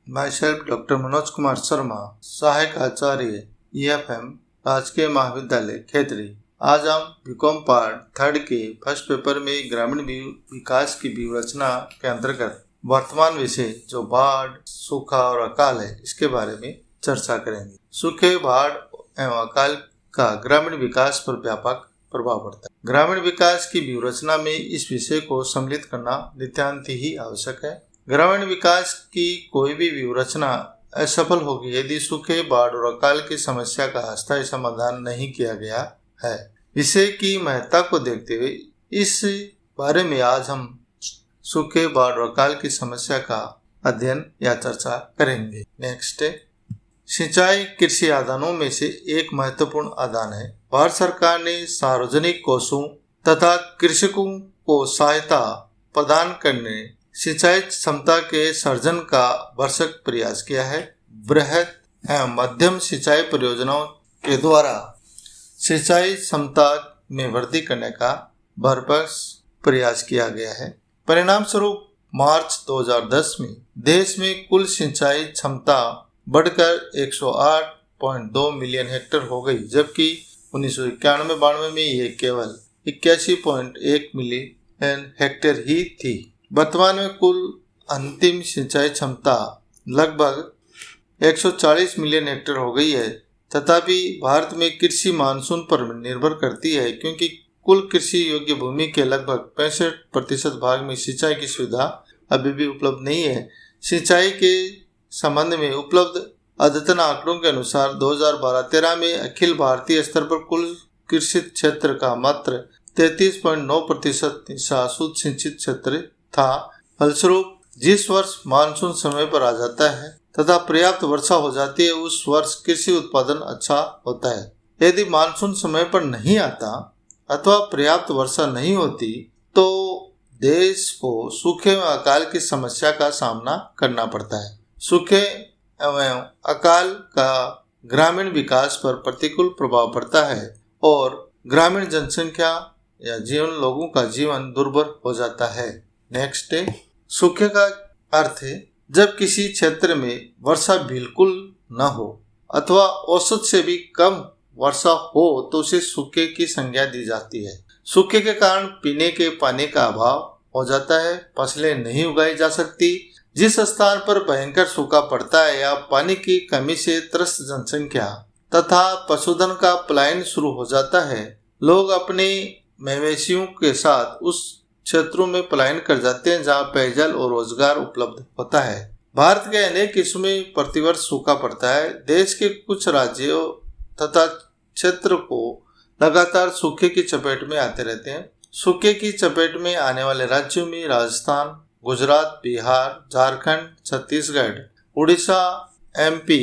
My self doctor Manoj Kumar Sharma, सहायक आचार्य EFM, राजकीय महाविद्यालय खेतरी। आज हम बीकॉम पार्ट 3 के फर्स्ट पेपर में ग्रामीण विकास की व्यूहरचना के अंतर्गत वर्तमान विषय जो बाढ़, सूखा और अकाल है, इसके बारे में चर्चा करेंगे। सूखे, बाढ़ एवं अकाल का ग्रामीण विकास पर व्यापक प्रभाव पड़ता है। ग्रामीण विकास की व्यूहरचना में इस विषय को सम्मिलित करना नितांत ही आवश्यक है। ग्रामीण विकास की कोई भी व्यूहरचना असफल होगी यदि सूखे, बाढ़ और अकाल की समस्या का अस्थायी समाधान नहीं किया गया है। विषय की महत्ता को देखते हुए इस बारे में आज हम सूखे, बाढ़ और अकाल की समस्या का अध्ययन या चर्चा करेंगे। नेक्स्ट है, सिंचाई कृषि आदानों में से एक महत्वपूर्ण आदान है। भारत सरकार ने सार्वजनिक कोषों तथा कृषकों को सहायता प्रदान करने सिंचाई क्षमता के सर्जन का भरसक प्रयास किया है। बृहद एवं मध्यम सिंचाई परियोजनाओं के द्वारा सिंचाई क्षमता में वृद्धि करने का भरसक प्रयास किया गया है। परिणाम स्वरूप मार्च 2010 में देश में कुल सिंचाई क्षमता बढ़कर 108.2 मिलियन हेक्टेयर हो गई, जबकि 1991-92 में ये केवल 81.1 मिलियन हेक्टेयर ही थी। वर्तमान में कुल अंतिम सिंचाई क्षमता लगभग 140 मिलियन हेक्टेयर हो गई है। तथापि भारत में कृषि मानसून पर निर्भर करती है, क्योंकि कुल कृषि योग्य भूमि के लगभग 65% भाग में सिंचाई की सुविधा अभी भी उपलब्ध नहीं है। सिंचाई के संबंध में उपलब्ध अद्यतन आंकड़ों के अनुसार 2012-13 में अखिल भारतीय स्तर पर कुल कृषि क्षेत्र का मात्र 33.9% हिस्सा शुद्ध सिंचित क्षेत्र था। फलस्वरूप जिस वर्ष मानसून समय पर आ जाता है तथा पर्याप्त वर्षा हो जाती है, उस वर्ष कृषि उत्पादन अच्छा होता है। यदि मानसून समय पर नहीं आता अथवा पर्याप्त वर्षा नहीं होती तो देश को सूखे एवं अकाल की समस्या का सामना करना पड़ता है। सूखे एवं अकाल का ग्रामीण विकास पर प्रतिकूल प्रभाव पड़ता है और ग्रामीण जनसंख्या या लोगों का जीवन दुर्भर हो जाता है। नेक्स्ट है, सूखे का अर्थ है जब किसी क्षेत्र में वर्षा बिल्कुल न हो अथवा औसत से भी कम वर्षा हो तो उसे सूखे की संज्ञा दी जाती है। सूखे के कारण पीने के पानी का अभाव हो जाता है, फसलें नहीं उगाई जा सकती। जिस स्थान पर भयंकर सूखा पड़ता है या पानी की कमी से त्रस्त जनसंख्या तथा पशुधन का पलायन शुरू हो जाता है, लोग अपने मवेशियों के साथ उस क्षेत्रों में पलायन कर जाते हैं जहां पेयजल और रोजगार उपलब्ध होता है। भारत के अनेक हिस्सों में प्रतिवर्ष सूखा पड़ता है। देश के कुछ राज्यों तथा क्षेत्र को लगातार सूखे की चपेट में आते रहते हैं। सूखे की चपेट में आने वाले राज्यों में राजस्थान, गुजरात, बिहार, झारखंड, छत्तीसगढ़, उड़ीसा, MP,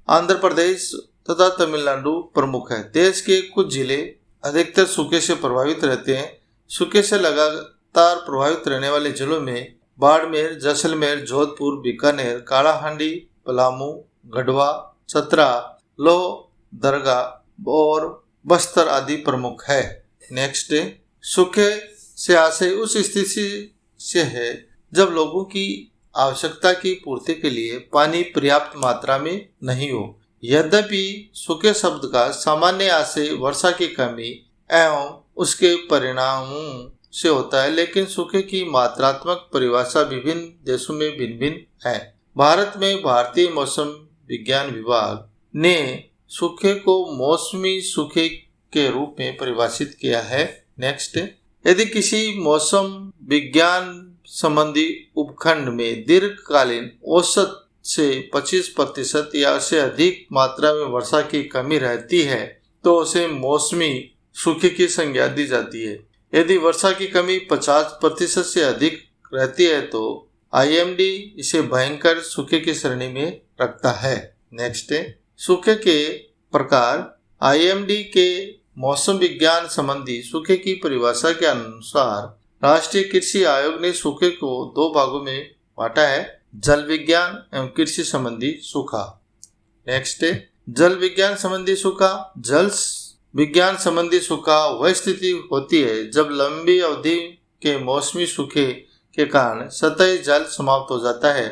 आंध्र प्रदेश तथा तमिलनाडु प्रमुख है। देश के कुछ जिले अधिकतर सूखे से प्रभावित रहते हैं। सूखे से लगातार प्रभावित रहने वाले जिलों में बाड़मेर, जैसलमेर, जोधपुर, बीकानेर, कालाहांडी, पलामू, गढ़वा, चतरा, लोहरदगा और बस्तर आदि प्रमुख है। नेक्स्ट है, सूखे से आशय उस स्थिति से है जब लोगों की आवश्यकता की पूर्ति के लिए पानी पर्याप्त मात्रा में नहीं हो। यद्यपि सूखे शब्द का सामान्य आशय वर्षा की कमी एवं उसके परिणामों से होता है, लेकिन सूखे की मात्रात्मक परिभाषा विभिन्न देशों में भिन्न भिन्न है। भारत में भारतीय मौसम विज्ञान विभाग ने सूखे को मौसमी सूखे के रूप में परिभाषित किया है। नेक्स्ट, यदि किसी मौसम विज्ञान संबंधी उपखंड में दीर्घकालीन औसत से 25% या उससे अधिक मात्रा में वर्षा की कमी रहती है तो उसे मौसमी सूखे की संज्ञा दी जाती है। यदि वर्षा की कमी 50% से अधिक रहती है तो IMD इसे भयंकर सूखे की श्रेणी में रखता है। नेक्स्ट है, सूखे के प्रकार। IMD के मौसम विज्ञान संबंधी सूखे की परिभाषा के अनुसार राष्ट्रीय कृषि आयोग ने सूखे को 2 भागों में बांटा है, जल विज्ञान एवं कृषि संबंधी सूखा। नेक्स्ट है, जल विज्ञान संबंधी सूखा। जल विज्ञान संबंधी सूखा वह स्थिति होती है जब लंबी अवधि के मौसमी सूखे के कारण सतही जल समाप्त हो जाता है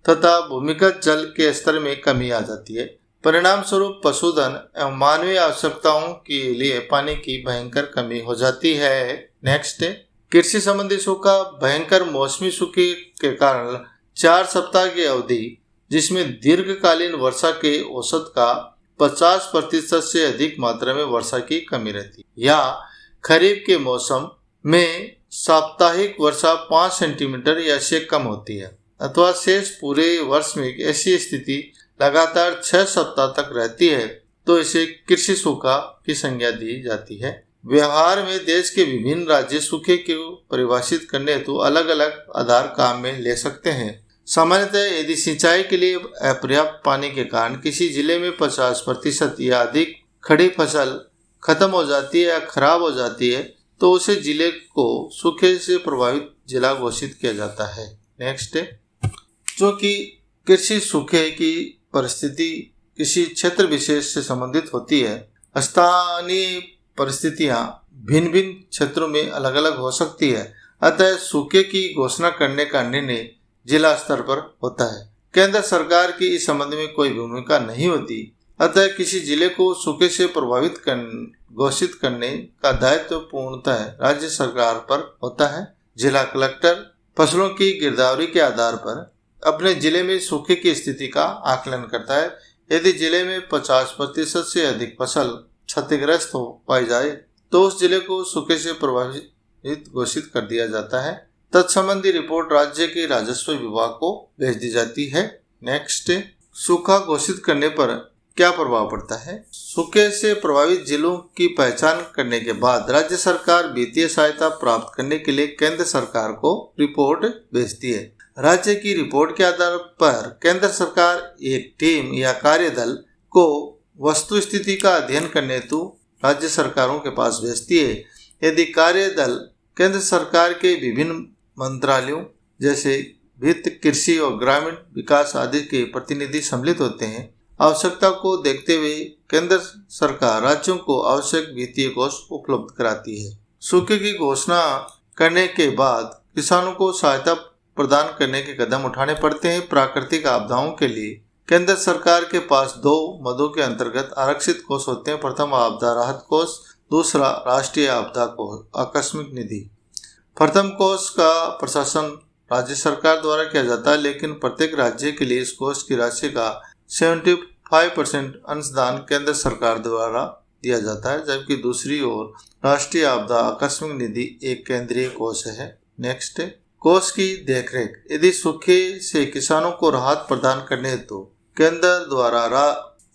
तथा भूमिगत जल के स्तर में कमी आ जाती है। परिणाम स्वरूप पशुधन एवं मानवीय आवश्यकताओं के लिए पानी की भयंकर कमी हो जाती है। नेक्स्ट है कृषि संबंधी सूखा। भयंकर मौसमी सूखे के कारण 4 सप्ताह की अवधि, जिसमें दीर्घकालीन वर्षा के औसत का 50% से अधिक मात्रा में वर्षा की कमी रहती है, या खरीफ के मौसम में साप्ताहिक वर्षा 5 सेंटीमीटर या से कम होती है, अथवा शेष पूरे वर्ष में ऐसी स्थिति लगातार 6 सप्ताह तक रहती है तो इसे कृषि सूखा की संज्ञा दी जाती है। व्यवहार में देश के विभिन्न राज्य सूखे को परिभाषित करने हेतु अलग अलग आधार काम में ले सकते हैं। सामान्यतः यदि सिंचाई के लिए अपर्याप्त पानी के कारण किसी जिले में 50% या अधिक खड़ी फसल खत्म हो जाती है या खराब हो जाती है तो उसे जिले को सूखे से प्रभावित जिला घोषित किया जाता है। नेक्स्ट है जो कि कृषि सूखे की परिस्थिति किसी क्षेत्र विशेष से संबंधित होती है। स्थानीय परिस्थितियां भिन्न भिन्न क्षेत्रों में अलग अलग हो सकती है, अतः सूखे की घोषणा करने का निर्णय जिला स्तर पर होता है। केंद्र सरकार की इस संबंध में कोई भूमिका नहीं होती, अतः किसी जिले को सूखे से प्रभावित घोषित करने का दायित्व पूर्णतः राज्य सरकार पर होता है। जिला कलेक्टर फसलों की गिरदावरी के आधार पर अपने जिले में सूखे की स्थिति का आकलन करता है। यदि जिले में 50% से अधिक फसल क्षतिग्रस्त हो पाई जाए तो उस जिले को सूखे से प्रभावित घोषित कर दिया जाता है। तत्संबंधी रिपोर्ट राज्य के राजस्व विभाग को भेज दी जाती है। नेक्स्ट, सूखा घोषित करने पर क्या प्रभाव पड़ता है। सूखे से प्रभावित जिलों की पहचान करने के बाद राज्य सरकार वित्तीय सहायता प्राप्त करने के लिए केंद्र सरकार को रिपोर्ट भेजती है। राज्य की रिपोर्ट के आधार पर केंद्र सरकार एक टीम या कार्यदल को वस्तु स्थिति का अध्ययन करने हेतु राज्य सरकारों के पास भेजती है। यदि कार्यदल केंद्र सरकार के विभिन्न मंत्रालयों जैसे वित्त, कृषि और ग्रामीण विकास आदि के प्रतिनिधि सम्मिलित होते हैं, आवश्यकता को देखते हुए केंद्र सरकार राज्यों को आवश्यक वित्तीय कोष उपलब्ध कराती है। सूखे की घोषणा करने के बाद किसानों को सहायता प्रदान करने के कदम उठाने पड़ते हैं। प्राकृतिक आपदाओं के लिए केंद्र सरकार के पास 2 मदों के अंतर्गत आरक्षित कोष होते हैं। प्रथम आपदा राहत कोष, दूसरा राष्ट्रीय आपदा कोष आकस्मिक निधि। प्रथम कोष का प्रशासन राज्य सरकार द्वारा किया जाता है, लेकिन प्रत्येक राज्य के लिए इस कोष की राशि का 75% अंशदान केंद्र सरकार द्वारा दिया जाता है, जबकि दूसरी ओर राष्ट्रीय आपदा आकस्मिक निधि एक केंद्रीय कोष है। नेक्स्ट, कोष की देखरेख। यदि सूखे से किसानों को राहत प्रदान करने हेतु केंद्र द्वारा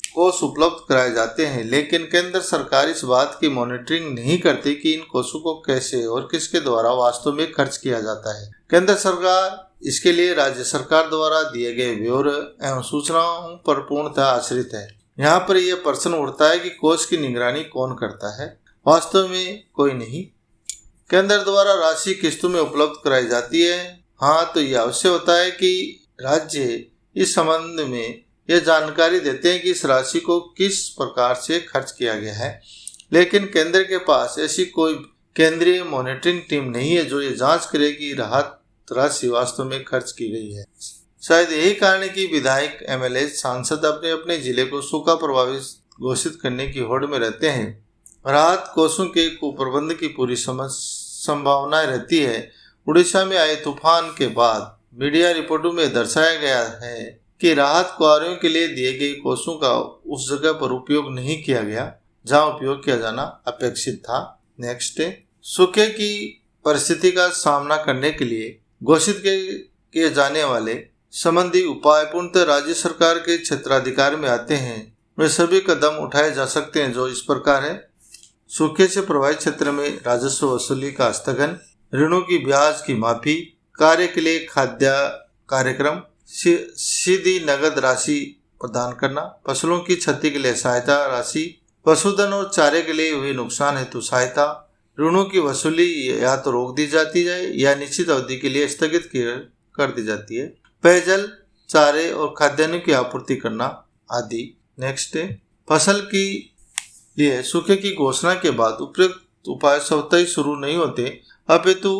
कोष उपलब्ध कराए जाते हैं, लेकिन केंद्र सरकार इस बात की मॉनिटरिंग नहीं करती कि इन कोषों को कैसे और किसके द्वारा वास्तव में खर्च किया जाता है। केंद्र सरकार इसके लिए राज्य सरकार द्वारा दिए गए ब्यौरे एवं सूचनाओं पर पूर्णतः आश्रित है। यहाँ पर यह प्रश्न उठता है कि कोष की निगरानी कौन करता है। वास्तव में कोई नहीं। केंद्र द्वारा राशि किस्तों में उपलब्ध कराई जाती है। हाँ, तो यह अवश्य होता है कि राज्य इस संबंध में यह जानकारी देते हैं कि इस राशि को किस प्रकार से खर्च किया गया है, लेकिन केंद्र के पास ऐसी कोई केंद्रीय मॉनिटरिंग टीम नहीं है जो ये जांच करे कि राहत राशि वास्तव में खर्च की गई है। शायद यही कारण है कि विधायक, एमएलए, सांसद अपने अपने जिले को सूखा प्रभावित घोषित करने की होड़ में रहते हैं। राहत कोषों के कुप्रबंध की पूरी संभावना रहती है। उड़ीसा में आए तूफान के बाद मीडिया रिपोर्टों में दर्शाया गया है कि राहत कार्यों के लिए दिए गए कोषों का उस जगह पर उपयोग नहीं किया गया जहां उपयोग किया जाना अपेक्षित था। नेक्स्ट, सूखे की परिस्थिति का सामना करने के लिए घोषित किए जाने वाले संबंधी उपाय पूर्णतः राज्य सरकार के क्षेत्राधिकार में आते हैं। वे सभी कदम उठाए जा सकते हैं जो इस प्रकार है। सूखे से प्रभावित क्षेत्र में राजस्व वसूली का स्थगन, ऋणों की ब्याज की माफी, कार्य के लिए खाद्य कार्यक्रम, सीधी नगद राशि प्रदान करना, फसलों की क्षति के लिए सहायता राशि, पशुधन और चारे के लिए हुए नुकसान हेतु सहायता, ऋणों की वसूली या तो रोक दी जाती है या निश्चित अवधि के लिए स्थगित कर दी जाती है, पेयजल, चारे और खाद्यान्नों की आपूर्ति करना आदि। नेक्स्ट, फसल की लिए सूखे की घोषणा के बाद उपयुक्त उपाय स्वतः ही शुरू नहीं होते, अपितु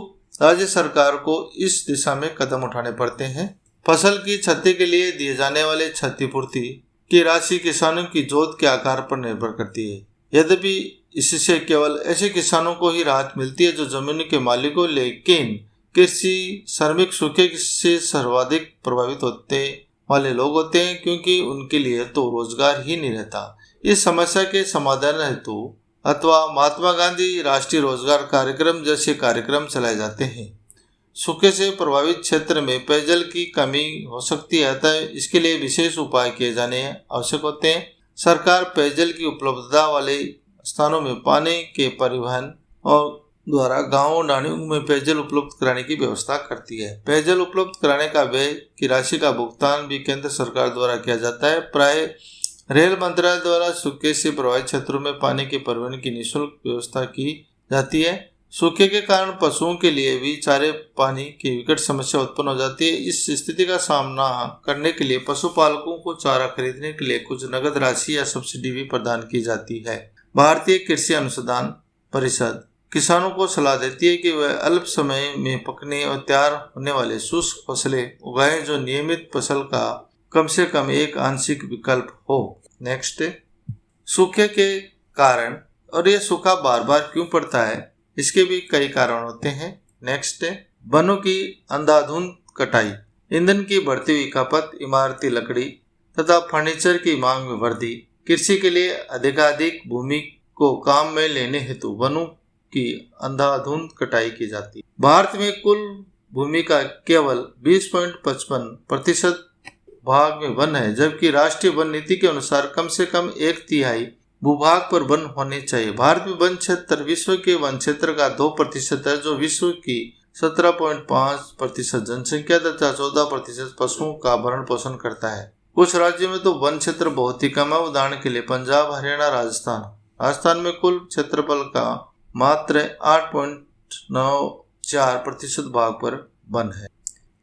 राज्य सरकार को इस दिशा में कदम उठाने पड़ते हैं। फसल की क्षति के लिए दिए जाने वाले क्षतिपूर्ति की राशि किसानों की जोत के आकार पर निर्भर करती है। यद्यपि इससे केवल ऐसे किसानों को ही राहत मिलती है जो जमीन के मालिकों, लेकिन कृषि श्रमिक सूखे से सर्वाधिक प्रभावित होते वाले लोग होते हैं, क्योंकि उनके लिए तो रोजगार ही नहीं रहता। इस समस्या के समाधान हेतु अथवा महात्मा गांधी राष्ट्रीय रोजगार कार्यक्रम जैसे कार्यक्रम चलाए जाते हैं। सूखे से प्रभावित क्षेत्र में पेयजल की कमी हो सकती है, अतः इसके लिए विशेष उपाय किए जाने आवश्यक होते हैं। सरकार पेयजल की उपलब्धता वाले स्थानों में पानी के परिवहन और द्वारा गांवों नालियों में पेयजल उपलब्ध कराने की व्यवस्था करती है। पेयजल उपलब्ध कराने का व्यय की राशि का भुगतान भी केंद्र सरकार द्वारा किया जाता है। प्राय रेल मंत्रालय द्वारा सूखे से प्रभावित क्षेत्रों में पानी के परिवहन की निःशुल्क व्यवस्था की जाती है। सूखे के कारण पशुओं के लिए भी चारे पानी की विकट समस्या उत्पन्न हो जाती है। इस स्थिति का सामना करने के लिए पशुपालकों को चारा खरीदने के लिए कुछ नगद राशि या सब्सिडी भी प्रदान की जाती है। भारतीय कृषि अनुसंधान परिषद किसानों को सलाह देती है कि वह अल्प समय में पकने और तैयार होने वाले शुष्क फसलें उगाएं जो नियमित फसल का कम से कम एक आंशिक विकल्प हो। नेक्स्ट, सूखे के कारण और यह सूखा बार बार क्यों पड़ता है, इसके भी कई कारण होते हैं। नेक्स्ट, वनों की अंधाधुंध कटाई, ईंधन की बढ़ती हुई खपत, इमारती लकड़ी तथा फर्नीचर की मांग में वृद्धि, कृषि के लिए अधिकाधिक भूमि को काम में लेने हेतु वनों की अंधाधुंध कटाई की जाती है। भारत में कुल भूमि का केवल 20.55% भाग में वन है, जबकि राष्ट्रीय वन नीति के अनुसार कम से कम 1/3 भूभाग पर वन होने चाहिए। भारत में वन क्षेत्र विश्व के वन क्षेत्र का 2% है, जो विश्व की 17.5% जनसंख्या तथा 14% पशुओं का भरण पोषण करता है। कुछ राज्यों में तो वन क्षेत्र बहुत ही कम है। उदाहरण के लिए पंजाब, हरियाणा, राजस्थान में कुल क्षेत्रफल का मात्र 8.94% भाग पर वन है।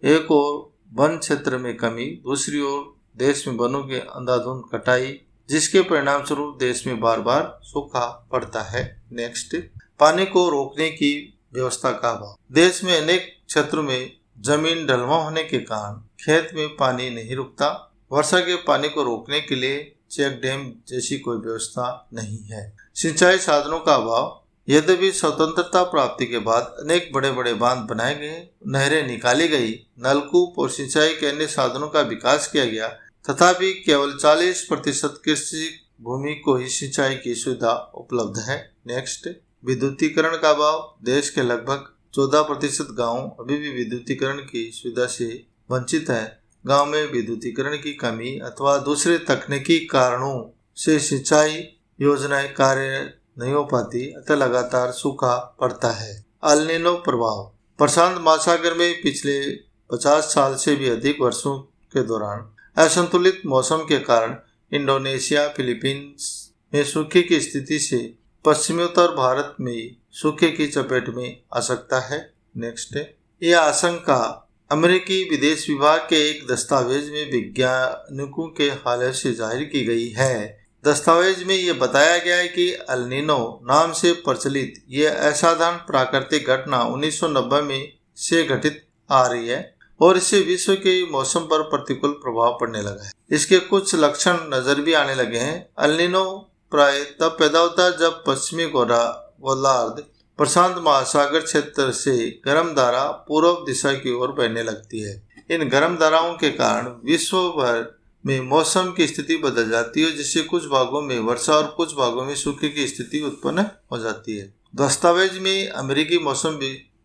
एक और वन क्षेत्र में कमी, दूसरी ओर देश में वनों की अंधाधुंध कटाई, जिसके परिणाम स्वरूप देश में बार बार सूखा पड़ता है। नेक्स्ट, पानी को रोकने की व्यवस्था का अभाव, देश में अनेक क्षेत्रों में जमीन ढलुआ होने के कारण खेत में पानी नहीं रुकता। वर्षा के पानी को रोकने के लिए चेक डैम जैसी कोई व्यवस्था नहीं है। सिंचाई साधनों का अभाव, यद्यपि स्वतंत्रता प्राप्ति के बाद अनेक बड़े बड़े बांध बनाए गए, नहरें निकाली गई, नलकूप और सिंचाई के अन्य साधनों का विकास किया गया, तथापि केवल 40% कृषि भूमि को ही सिंचाई की सुविधा उपलब्ध है। नेक्स्ट, विद्युतीकरण का अभाव, देश के लगभग 14% गांव अभी भी विद्युतीकरण की सुविधा से वंचित है। गांव में विद्युतीकरण की कमी अथवा दूसरे तकनीकी कारणों से सिंचाई योजनाएं कार्य नहीं हो पाती, अतः लगातार सूखा पड़ता है। अल नीनो प्रभाव, प्रशांत महासागर में पिछले 50 साल से भी अधिक वर्षों के दौरान असंतुलित मौसम के कारण इंडोनेशिया, फिलीपींस में सूखे की स्थिति से पश्चिमोत्तर भारत में सूखे की चपेट में आ सकता है। नेक्स्ट, यह आशंका अमेरिकी विदेश विभाग के एक दस्तावेज में वैज्ञानिकों के हवाले से जाहिर की गई है। दस्तावेज में यह बताया गया है कि अल नीनो नाम से प्रचलित यह असाधारण प्राकृतिक घटना 1990 में से घटित आ रही है और इससे विश्व के मौसम पर प्रतिकूल प्रभाव पड़ने लगा है। इसके कुछ लक्षण नजर भी आने लगे हैं। अल नीनो प्राय तब पैदा होता है जब पश्चिमी गोलार्ध प्रशांत महासागर क्षेत्र से गर्म धारा पूर्व दिशा की ओर बहने लगती है। इन गर्म धाराओं के कारण विश्व भर में मौसम की स्थिति बदल जाती है, जिससे कुछ भागों में वर्षा और कुछ भागों में सूखे की स्थिति उत्पन्न हो जाती है। दस्तावेज में अमेरिकी मौसम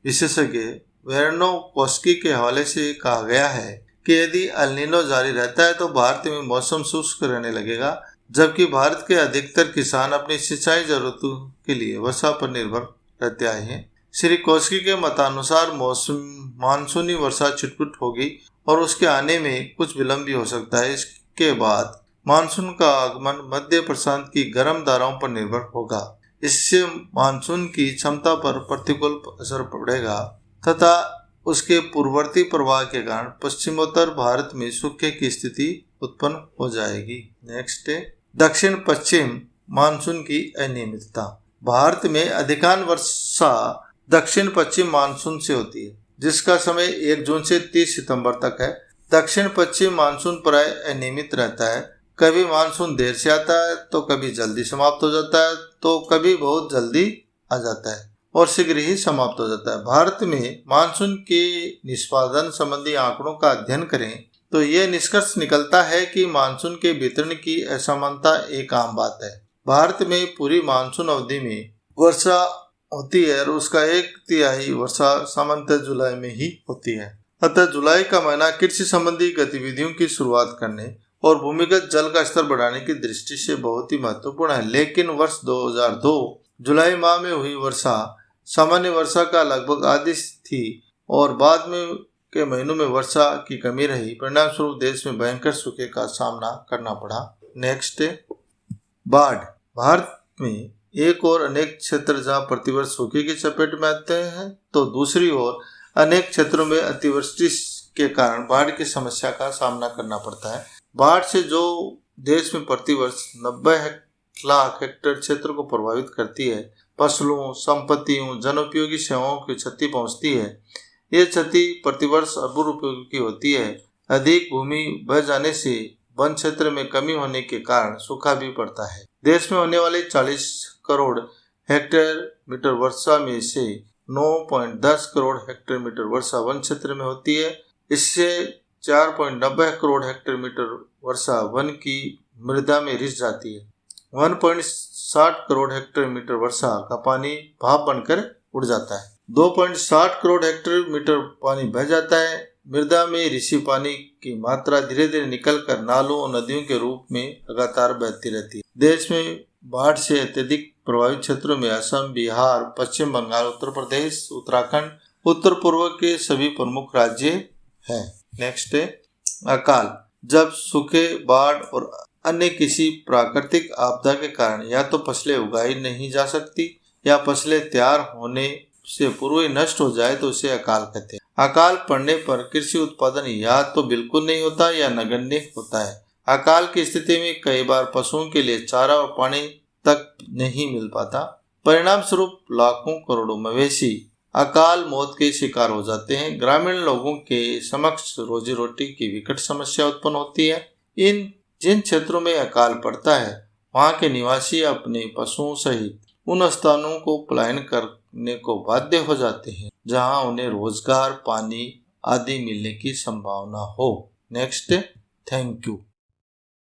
विशेषज्ञ वेरोनोकोस्की के हवाले से कहा गया है कि यदि अल नीनो जारी रहता है तो भारत में मौसम शुष्क रहने लगेगा, जबकि भारत के अधिकतर किसान अपनी सिंचाई जरूरतों के लिए वर्षा पर निर्भर रहते आए हैं। श्री कोस्की के मतानुसार मानसूनी वर्षा छिटपुट होगी और उसके आने में कुछ विलंब भी हो सकता है। इसके बाद मानसून का आगमन मध्य प्रशांत की गर्म धाराओं पर निर्भर होगा। इससे मानसून की क्षमता पर प्रतिकूल असर पड़ेगा तथा उसके पूर्ववर्ती प्रवाह के कारण पश्चिमोत्तर भारत में सूखे की स्थिति उत्पन्न हो जाएगी। नेक्स्ट, दक्षिण पश्चिम मानसून की अनियमितता, भारत में अधिकांश वर्षा दक्षिण पश्चिम मानसून से होती है, जिसका समय 1 जून से 30 सितंबर तक है। दक्षिण पश्चिम मानसून प्राय अनियमित रहता है। कभी मानसून देर से आता है तो कभी जल्दी समाप्त हो जाता है तो कभी बहुत जल्दी आ जाता है और शीघ्र ही समाप्त हो जाता है। भारत में मानसून के निष्पादन संबंधी आंकड़ों का अध्ययन करें तो यह निष्कर्ष निकलता है कि मानसून के वितरण की असमानता एक आम बात है। भारत में पूरी मानसून अवधि में वर्षा होती है और उसका 1/3 वर्षा सामान्यतः जुलाई में ही होती है। अतः जुलाई का महीना कृषि संबंधी गतिविधियों की शुरुआत करने और भूमिगत जल का स्तर बढ़ाने की दृष्टि से बहुत ही महत्वपूर्ण है। लेकिन वर्ष 2002 जुलाई माह में हुई वर्षा सामान्य वर्षा का लगभग आधी थी और बाद में के महीनों में वर्षा की कमी रही। परिणाम स्वरूप देश में भयंकर सूखे का सामना करना पड़ा। नेक्स्ट, बाढ़। भारत में एक और अनेक क्षेत्र जहां प्रतिवर्ष सूखे की चपेट में आते हैं तो दूसरी ओर अनेक क्षेत्रों में अतिवृष्टि के कारण बाढ़ की समस्या का सामना करना पड़ता है। बाढ़ से जो देश में प्रतिवर्ष 90 लाख हेक्टेयर क्षेत्र को प्रभावित करती है, फसलों, संपत्तियों, जनोपयोगी सेवाओं की क्षति पहुंचती है। ये क्षति प्रतिवर्ष अरबों रुपयों की होती है। अधिक भूमि बह जाने से वन क्षेत्र में कमी होने के कारण सूखा भी पड़ता है। देश में होने वाली 40 करोड़ हेक्टेयर मीटर वर्षा में से 9.10 करोड़ हेक्टेयर मीटर वर्षा वन क्षेत्र में होती है। इससे 4.90 करोड़ हेक्टेयर मीटर वर्षा वन की मृदा में रिस जाती है। 1.60 करोड़ हेक्टेयर मीटर वर्षा का पानी भाप बनकर उड़ जाता है। 2.60 करोड़ हेक्टेयर मीटर पानी बह जाता है। मृदा में रिसी पानी की मात्रा धीरे धीरे निकलकर नालों और नदियों के रूप में लगातार बहती रहती है। देश में बाढ़ से अत्यधिक प्रभावित क्षेत्रों में असम, बिहार, पश्चिम बंगाल, उत्तर प्रदेश, उत्तराखंड, उत्तर पूर्व के सभी प्रमुख राज्य हैं। नेक्स्ट है अकाल। जब सूखे, बाढ़ और अन्य किसी प्राकृतिक आपदा के कारण या तो फसलें उगाई नहीं जा सकती या फसलें तैयार होने से पूर्व ही नष्ट हो जाए तो उसे अकाल कहते हैं। अकाल पड़ने पर कृषि उत्पादन या तो बिल्कुल नहीं होता या नगण्य होता है। अकाल की स्थिति में कई बार पशुओं के लिए चारा और पानी तक नहीं मिल पाता। परिणाम स्वरूप लाखों करोड़ों मवेशी अकाल मौत के शिकार हो जाते हैं। ग्रामीण लोगों के समक्ष रोजी रोटी की विकट समस्या उत्पन्न होती है। जिन क्षेत्रों में अकाल पड़ता है वहां के निवासी अपने पशुओं सहित उन स्थानों को पलायन करने को बाध्य हो जाते हैं जहां उन्हें रोजगार, पानी आदि मिलने की संभावना हो। Next, thank you.